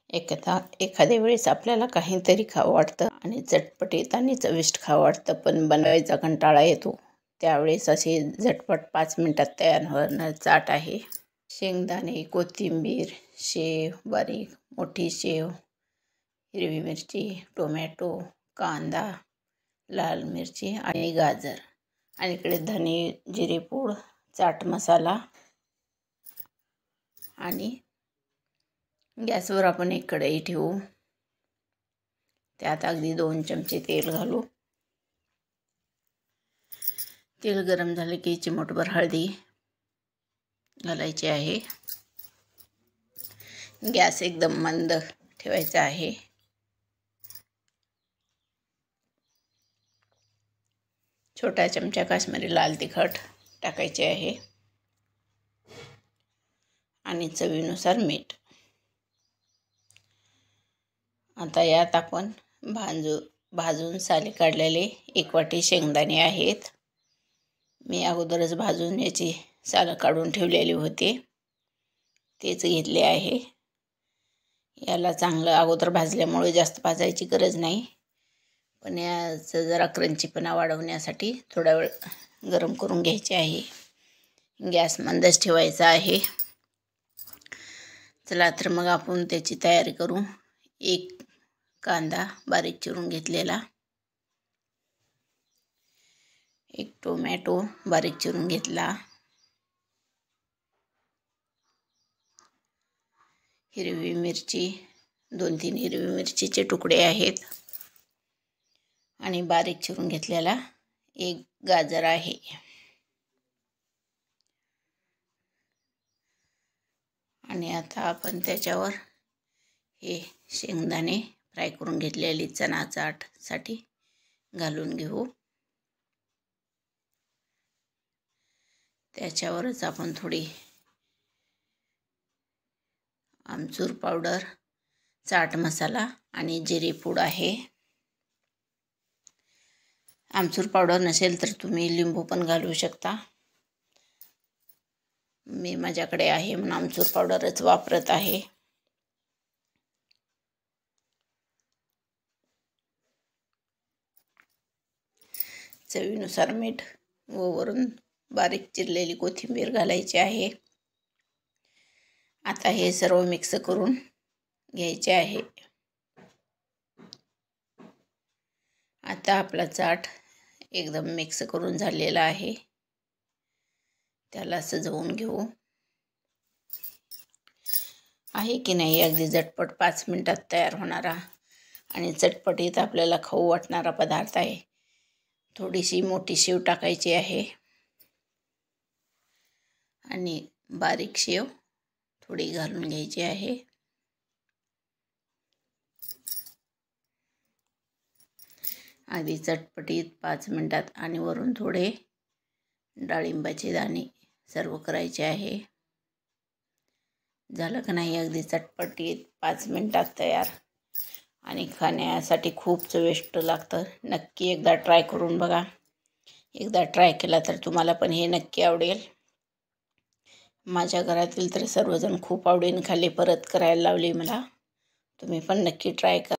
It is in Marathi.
एखाद्या वेळेस आपल्याला काहीतरी खावं वाटतं आणि चटपटीत आणि चविष्ट खावं वाटतं, पण बनवायचा कंटाळा येतो. त्यावेळेस असे झटपट 5 मिनिटात तयार होणारं चाट आहे. शेंगदाणे, कोथिंबीर, शेव बारीक, मोठी शेव, हिरवी मिरची, टोमॅटो, कांदा, लाल मिरची आणि गाजर, आणि इकडे धने, जिरेपूड, चाट मसाला, आणि गॅसवर आपण एक कढई ठेवू. त्यात अगदी 2 चमचे तेल घालू. तेल गरम झाले की चिमूटभर हळदी घालायची आहे. गॅस एकदम मंद ठेवायचा आहे. छोटा चमचा काश्मीरी लाल तिखट टाकायचे आहे आणि चवीनुसार मीठ. आता यात आपण भाजून साली काढलेले 1 वाटी शेंगदाणे आहेत. मी अगोदरच भाजून याची सालं काढून ठेवलेली होती, तेच घेतले आहे. याला चांगलं अगोदर भाजल्यामुळे जास्त भाजायची गरज नाही, पण याचं जरा क्रंचीपणा वाढवण्यासाठी थोडा वेळ गरम करून घ्यायचे आहे. गॅस मंदच ठेवायचा आहे. चला तर मग आपण त्याची तयारी करू. 1 कांदा बारीक चिरून घेतलेला, 1 टोमॅटो बारीक चिरून घेतला, हिरवी मिरची 2-3 हिरवी मिरचीचे तुकडे आहेत, आणि बारीक चिरून घेतलेला 1 गाजर आहे. आणि आता आपण त्याच्यावर हे शेंगदाणे फ्राय करून घेतलेली चणा चाटसाठी घालून घेऊ. त्याच्यावरच आपण थोडी आमचूर पावडर, चाट मसाला आणि जिरे पूड आहे. आमचूर पावडर नसेल तर तुम्ही लिंबू पण घालू शकता. मी माझ्याकडे आहे म्हणून आमचूर पावडरच वापरत आहे. चवीनुसार मीठ व वरून बारीक चिरलेली कोथिंबीर घालायची आहे. आता हे सर्व मिक्स करून घ्यायचे आहे. आता आपला चाट एकदम मिक्स करून झालेला आहे. त्याला सजवून घेऊ. आहे की नाही अगदी झटपट 5 मिनिटात तयार होणारा आणि चटपटीत आपल्याला खाऊ वाटणारा पदार्थ आहे. थोडीशी मोठी शेव टाकायची आहे आणि बारीक शेव थोडी घालून घ्यायची आहे. आधी चटपटीत 5 मिनिटात आणि वरून थोडे डाळिंबाचे दाणे सर्व करायचे आहे. झालं का नाही अगदी चटपटीत 5 मिनिटात तयार आणि खाण्यासाठी खूप चविष्ट लागतं. नक्की एकदा ट्राय करून बघा. एकदा ट्राय केला तर तुम्हाला पण हे नक्की आवडेल. माझ्या घरातील तर सर्वजण खूप आवडीने खाल्ले, परत करायला लावले मला. तुम्ही पण नक्की ट्राय करा.